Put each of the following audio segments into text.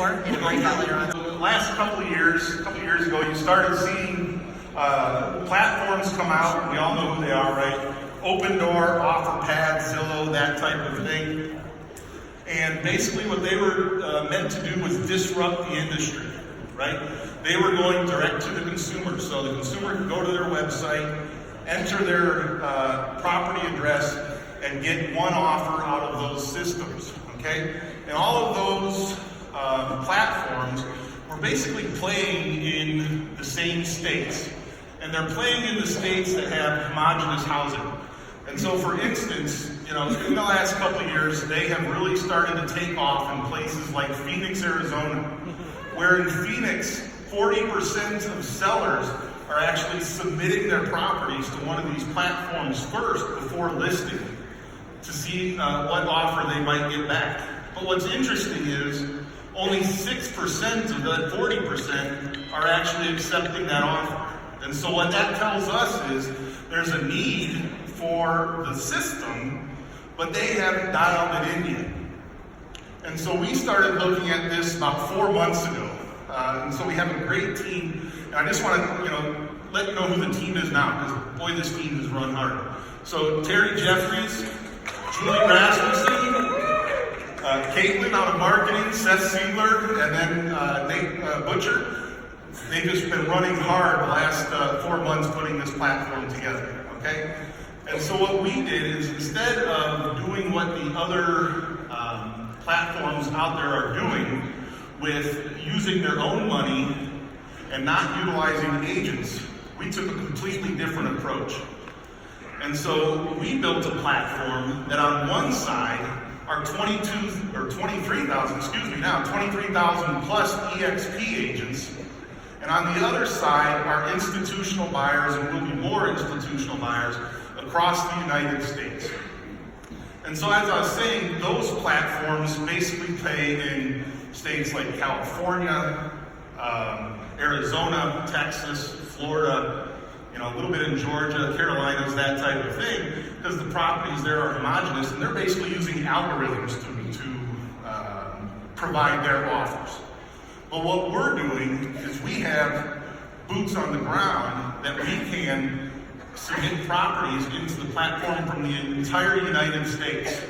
more in my color. The last couple of years ago, you started seeing platforms come out. We all know who they are, right? Open Door, OfferPad, Zillow, that type of thing. And basically what they were meant to do was disrupt the industry, right? They were going direct to the consumer. So the consumer could go to their website, enter their property address, and get one offer out of those systems, okay? And all of those platforms were basically playing in the same states. And they're playing in the states that have homogeneous housing. And so, for instance, in the last couple of years, they have really started to take off in places like Phoenix, Arizona, where in Phoenix, 40% of sellers are actually submitting their properties to one of these platforms first before listing to see what offer they might get back. But what's interesting is only 6% of that 40% are actually accepting that offer. And so what that tells us is there's a need for the system, but they haven't dialed it in yet. And so we started looking at this about 4 months ago. And so we have a great team. And I just want to, let you know who the team is now, because boy, this team has run hard. So Terry Jeffries, Julie Rasmussen, Caitlin out of marketing, Seth Siegler, and then Nate Butcher. They've just been running hard the last 4 months putting this platform together, okay? And so what we did is instead of doing what the other platforms out there are doing with using their own money and not utilizing agents, we took a completely different approach. And so we built a platform that on one side are 23,000 plus EXP agents. And on the other side are institutional buyers, and will be more institutional buyers across the United States. And so as I was saying, those platforms basically play in states like California, Arizona, Texas, Florida, a little bit in Georgia, Carolinas, that type of thing, because the properties there are homogenous, and they're basically using algorithms to provide their offers. But what we're doing is we have boots on the ground that we can submit properties into the platform from the entire United States.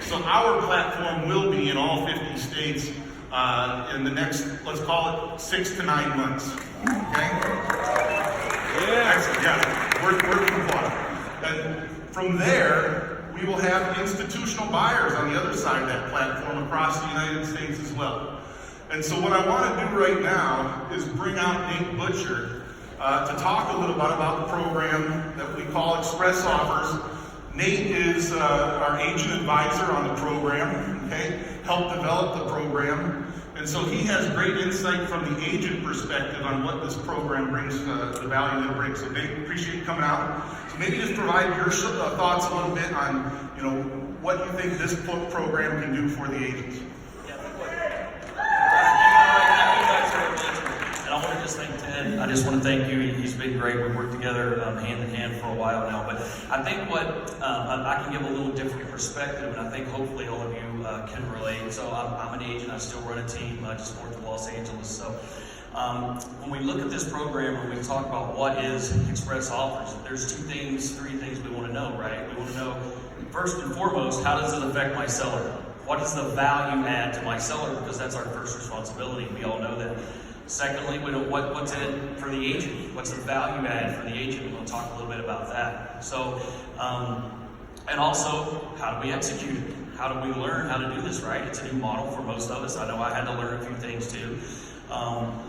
So our platform will be in all 50 states in the next, let's call it 6 to 9 months. Okay? Yeah, we're complying. And from there, we will have institutional buyers on the other side of that platform across the United States as well. And so what I want to do right now is bring out Nate Butcher to talk a little bit about the program that we call Express Offers. Nate is our agent advisor on the program, okay? Helped develop the program. And so he has great insight from the agent perspective on what this program brings, the value that it brings. So Nate, appreciate you coming out. So maybe just provide your thoughts a little bit on, what you think this program can do for the agents. I just want to thank you. He's been great. We've worked together hand in hand for a while now. But I think what I can give a little different perspective, and I think hopefully all of you can relate. So I'm an agent. I still run a team just north of Los Angeles. So when we look at this program and we talk about what is Express Offers, there's three things we want to know, right? We want to know, first and foremost, how does it affect my seller? What is the value add to my seller? Because that's our first responsibility. We all know that. Secondly, what's in it for the agent? What's the value add for the agent? We're going to talk a little bit about that. So, and also, how do we execute it? How do we learn how to do this, right? It's a new model for most of us. I know I had to learn a few things too.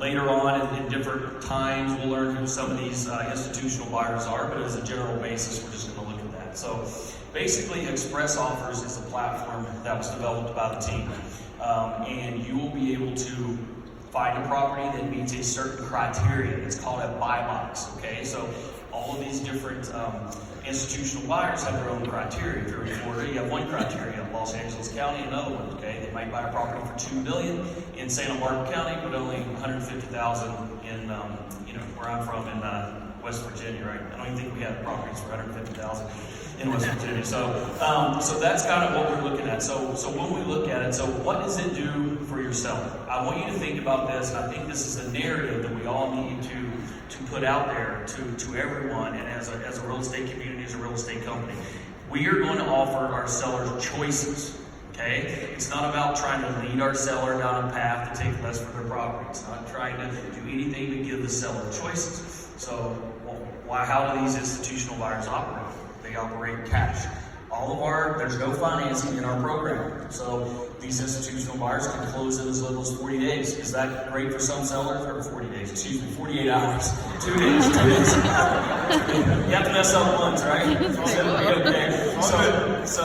Later on, in different times, we'll learn who some of these institutional buyers are, but as a general basis, we're just going to look at that. So, basically, Express Offers is a platform that was developed by the team. And you will be able to find a property that meets a certain criteria. It's called a buy box, okay? So all of these different institutional buyers have their own criteria. If you're in Florida, you have one criteria. Los Angeles County, another one, okay? They might buy a property for $2 million in Santa Barbara County, but only $150,000 in, where I'm from in West Virginia, right? I don't even think we have properties for 150,000 in West Virginia. So that's kind of what we're looking at. So when we look at it, so what does it do for your seller? I want you to think about this, and I think this is a narrative that we all need to put out there to everyone, and as a real estate community, as a real estate company. We are going to offer our sellers choices. Okay? It's not about trying to lead our seller down a path to take less for their property. It's not trying to do anything to give the seller choices. So, how do these institutional buyers operate? They operate cash. There's no financing in our program. So these institutional buyers can close in as little as 40 days. Is that great for some sellers? Or 40 days, excuse me, 48 hours. 2 days, 2 days. You have to mess up once, right? Okay. So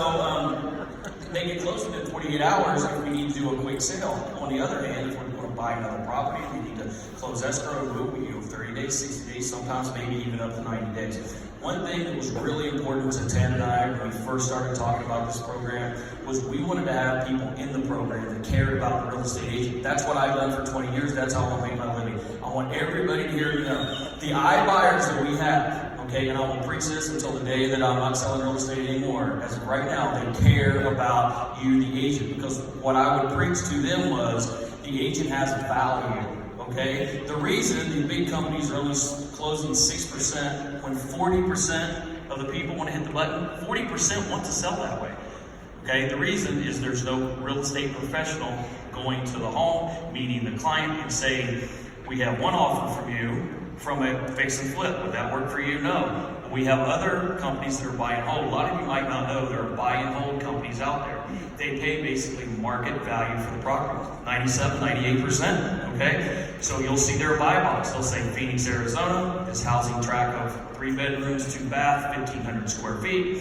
they get close within 48 hours if we need to do a quick sale. On the other hand, if we're going to buy another property, we need to close escrow, we go 30 days, 60 days, sometimes maybe even up to 90 days. One thing that was really important to Tan and I when we first started talking about this program was we wanted to have people in the program that cared about the real estate agent. That's what I've done for 20 years. That's how I make my living. I want everybody to hear me know. The iBuyers that we have, okay, and I will preach this until the day that I'm not selling real estate anymore. As of right now, they care about you, the agent, because what I would preach to them was the agent has a value. Okay? The reason the big companies are only closing 6% when 40% of the people want to hit the button, 40% want to sell that way. Okay? The reason is there's no real estate professional going to the home, meeting the client and saying, we have one offer from you from a fix and flip. Would that work for you? No. We have other companies that are buy and hold. A lot of you might not know there are buy and hold companies out there. They pay basically market value for the property, 97, 98%, okay? So you'll see their buy box. They'll say Phoenix, Arizona, this housing tract of 3 bedrooms, 2 bath, 1,500 square feet.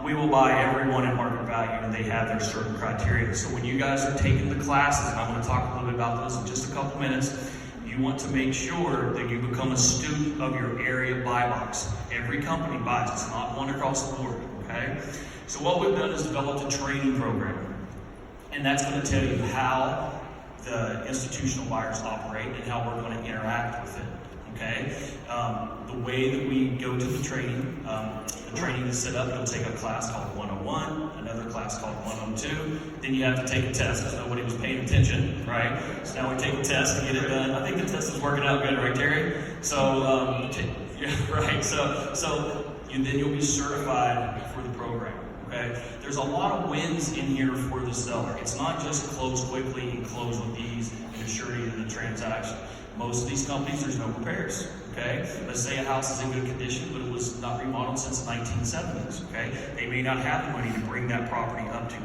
We will buy everyone at market value, and they have their certain criteria. So when you guys are taking the classes, and I'm going to talk a little bit about those in just a couple minutes, you want to make sure that you become a student of your area buy box. Every company buys, it's not one across the board, okay? So what we've done is developed a training program, and that's going to tell you how the institutional buyers operate and how we're going to interact with it, okay? The way that we go to the training is set up. You'll take a class called 101, another class called 102, then you have to take a test because nobody was paying attention, right? So now we take a test to get it done. I think the test is working out good, right, Terry? So, yeah, right. Then you'll be certified for the program. Okay? There's a lot of wins in here for the seller. It's not just close quickly and close with ease and assure you the transaction. Most of these companies, there's no repairs. Okay? Let's say a house is in good condition, but it was not remodeled since the 1970s. Okay? They may not have the money to bring that property up to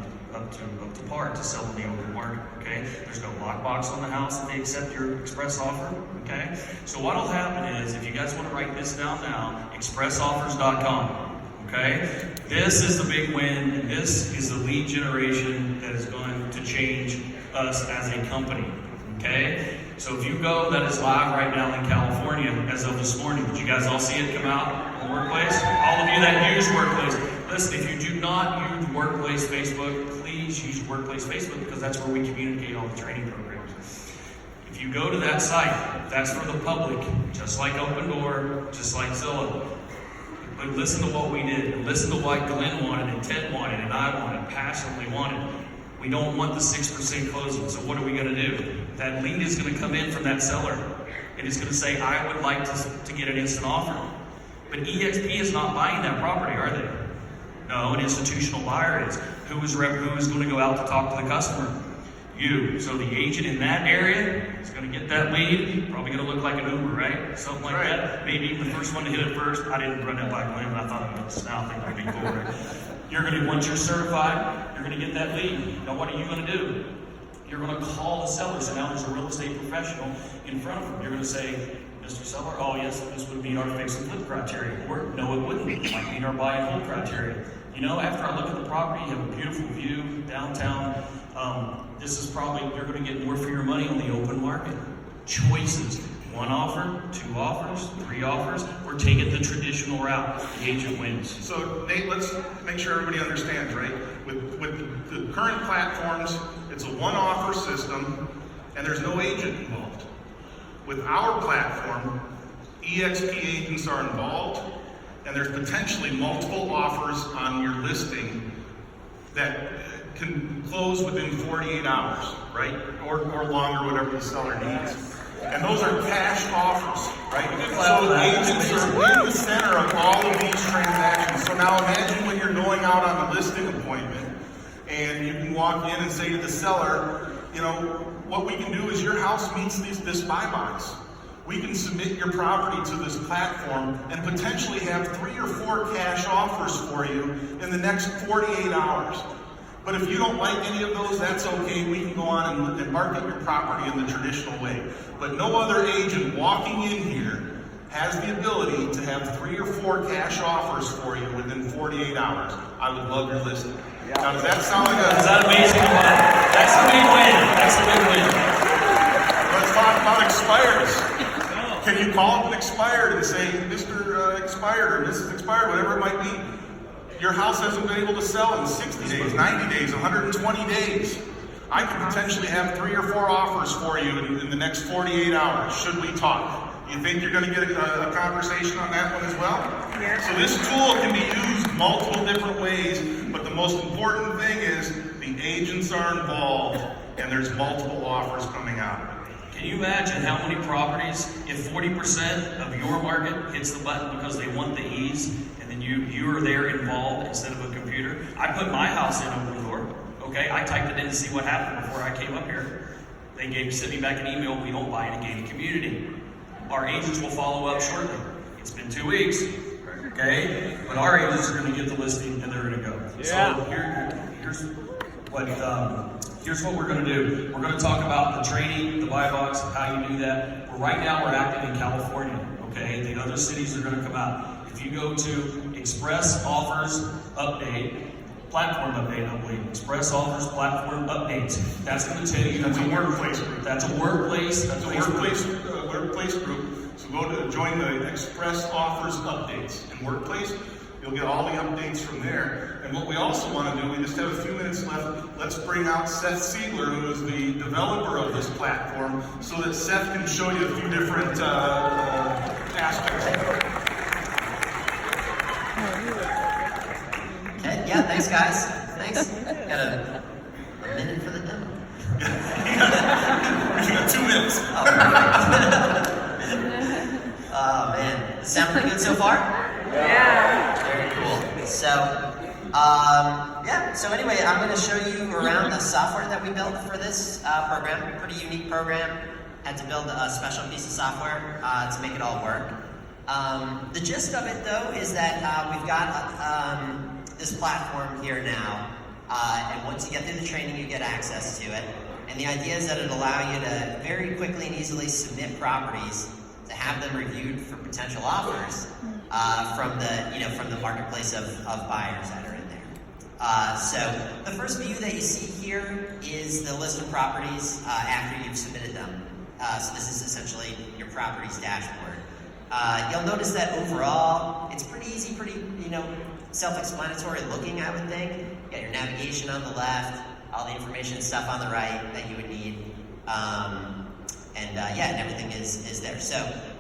par to sell in the open market. Okay? There's no lockbox on the house and they accept your express offer. Okay? So what'll happen is, if you guys want to write this down now, expressoffers.com. Okay? This is the big win, and this is the lead generation that is going to change us as a company. Okay? So if you go, that is live right now in California as of this morning. Did you guys all see it come out on Workplace? All of you that use Workplace. Listen, if you do not use Workplace Facebook, please use Workplace Facebook because that's where we communicate all the training programs. If you go to that site, that's for the public, just like Open Door, just like Zillow. But listen to what we did, and listen to what Glenn wanted, and Ted wanted, and I wanted, passionately wanted. We don't want the 6% closing, so what are we going to do? That lead is going to come in from that seller, and it's going to say, I would like to get an instant offer. But EXP is not buying that property, are they? No, an institutional buyer is. Who is going to go out to talk to the customer? You. So the agent in that area is going to get that lead, probably going to look like an Uber, right? Something like that. Maybe even the first one to hit it first. I didn't run that by Glenn, but I thought it was now. I think that'd be cool, right? You're going to, once you're certified, you're going to get that lead. Now what are you going to do? You're going to call the seller. So now there's a real estate professional in front of them. You're going to say, Mr. Seller, oh yes, this would meet our fix and flip criteria. Or no, it wouldn't. It might meet our buy and hold criteria. You know, after I look at the property, you have a beautiful view downtown. This is probably, you're going to get more for your money on the open market. Choices. 1 offer, 2 offers, 3 offers. We're taking the traditional route. The agent wins. So Nate, let's make sure everybody understands, right? With the current platforms, it's a 1 offer system, and there's no agent involved. With our platform, EXP agents are involved, and there's potentially multiple offers on your listing that can close within 48 hours, right? Or longer, whatever the seller needs. And those are cash offers, right? So agents are in the center of all of these transactions. So now imagine when you're going out on a listing appointment and you can walk in and say to the seller, you know, what we can do is your house meets this buy box. We can submit your property to this platform and potentially have 3 or 4 cash offers for you in the next 48 hours. But if you don't like any of those, that's okay. We can go on and market your property in the traditional way. But no other agent walking in here has the ability to have 3 or 4 cash offers for you within 48 hours. I would love your listing. Now, does that sound like a... Is that amazing? That's a big win. That's a big win. Let's talk about expires. Can you call up an expired and say, Mr. Expired or Mrs. Expired, whatever it might be, your house hasn't been able to sell in 60 days, 90 days, 120 days. I could potentially have 3 or 4 offers for you in the next 48 hours, should we talk. You think you're going to get a conversation on that one as well? Yeah. So this tool can be used multiple different ways, but the most important thing is the agents are involved and there's multiple offers coming out. Can you imagine how many properties, if 40% of your market hits the button because they want the ease, and then you are there involved instead of a computer? I put my house in Open Door, okay? I typed it in to see what happened before I came up here. They sent me back an email, we don't buy in a gated community. Our agents will follow up shortly. It's been 2 weeks, okay? But our agents are gonna get the listing and they're gonna go. Yeah. So here's what we're going to do. We're going to talk about the training, the buy box, how you do that. But right now we're active in California, okay? The other cities are going to come out. If you go to Express Offers Update, Platform Update, I believe. Express Offers Platform Updates. That's going to tell you. That's a workplace group. That's a workplace. That's a workplace group. So go to join the Express Offers Updates in Workplace. You'll get all the updates from there. And what we also want to do, we just have a few minutes left. Let's bring out Seth Siegler, who is the developer of this platform, so that Seth can show you a few different aspects of it. Okay, yeah, thanks guys. Thanks. Got a minute for the demo. We got 2 minutes. Oh man, sound pretty good so far? Yeah. Very cool. So anyway, I'm going to show you around the software that we built for this program. Pretty unique program. Had to build a special piece of software to make it all work. The gist of it though is that we've got this platform here now, and once you get through the training, you get access to it. And the idea is that it'll allow you to very quickly and easily submit properties to have them reviewed for potential offers from the marketplace of buyers that are in there. So the first view that you see here is the list of properties after you've submitted them. So this is essentially your properties dashboard. You'll notice that overall it's pretty easy, pretty self-explanatory looking, I would think. You got your navigation on the left, all the information and stuff on the right that you would need. And everything is there. So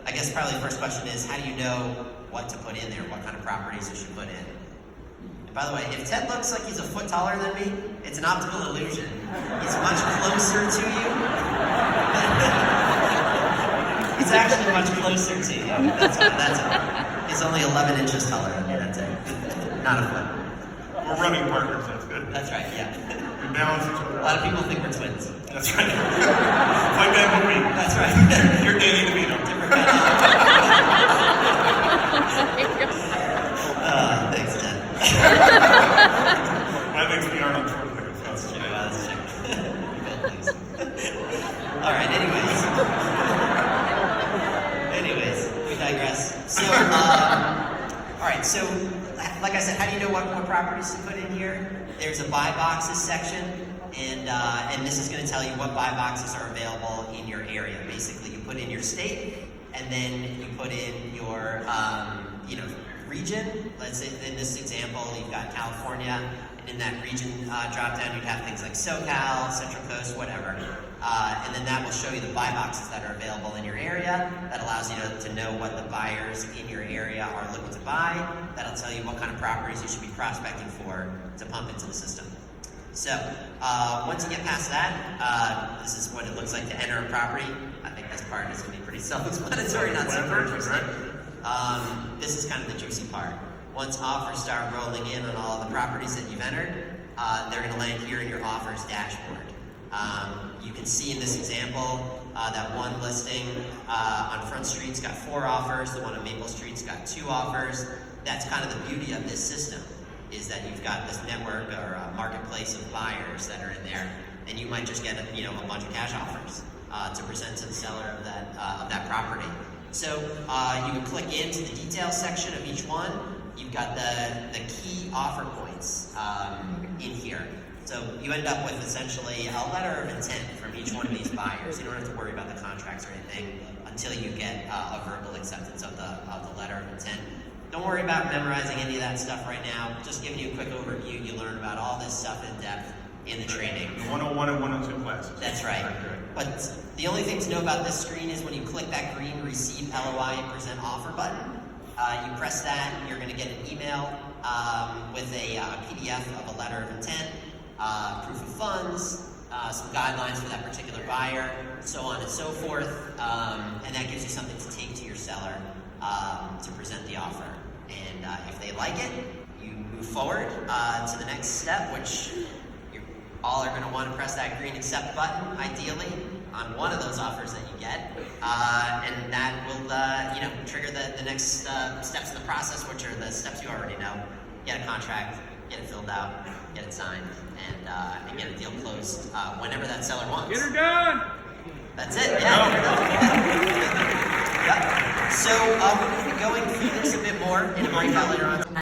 I guess probably the first question is, how do you know what to put in there? What kind of properties you should put in? And by the way, if Ted looks like he's a foot taller than me, it's an optical illusion. He's much closer to you. He's actually much closer to you. That's it. He's only 11 inches taller than me, that's it. Not a foot. We're running partners, that's good. That's right, yeah. We balance each other. A lot of people think we're twins. That's right. Like that movie. That's right. You're Danny DeVito. Different kind of... thanks, Ted. That makes me Arnold Schwarzenegger. That's true, that's true. Alright, anyways, we digress. So, alright, so, like I said, how do you know what properties to put in here? There's a buy boxes section, and this is going to tell you what buy boxes are available in your area. Basically, you put in your state, and then you put in your, region. Let's say in this example, you've got California, and in that region drop down, you'd have things like SoCal, Central Coast, whatever. And then that will show you the buy boxes that are available in your area. That allows you to know what the buyers in your area are looking to buy. That'll tell you what kind of properties you should be prospecting for to pump into the system. So once you get past that, this is what it looks like to enter a property. I think this part is going to be pretty self-explanatory, not super interesting. This is kind of the juicy part. Once offers start rolling in on all of the properties that you've entered, they're going to land here in your offers dashboard. You can see in this example that one listing on Front Street's got 4 offers, the one on Maple Street's got 2 offers. That's kind of the beauty of this system, is that you've got this network or marketplace of buyers that are in there, and you might just get a bunch of cash offers to present to the seller of that property. So you would click into the details section of each one. You've got the key offer points in here. So you end up with essentially a letter of intent from each one of these buyers. You don't have to worry about the contracts or anything until you get a verbal acceptance of the letter of intent. Don't worry about memorizing any of that stuff right now. Just giving you a quick overview. You learn about all this stuff in depth in the training. The 101 and 102 classes. That's right. But the only thing to know about this screen is when you click that green Receive LOI and Present Offer button, you press that, you're going to get an email with a PDF of a letter of intent, proof of funds, some guidelines for that particular buyer, so on and so forth, and that gives you something to take to your seller to present the offer. And if they like it, you move forward to the next step, which you all are going to want to press that green accept button, ideally, on one of those offers that you get, and that will trigger the next steps in the process, which are the steps you already know. Get a contract, get it filled out, get it signed, and get a deal closed whenever that seller wants. Get her done! That's it, yeah. Yep. So we're going to be going through this a bit more in a breakout later on.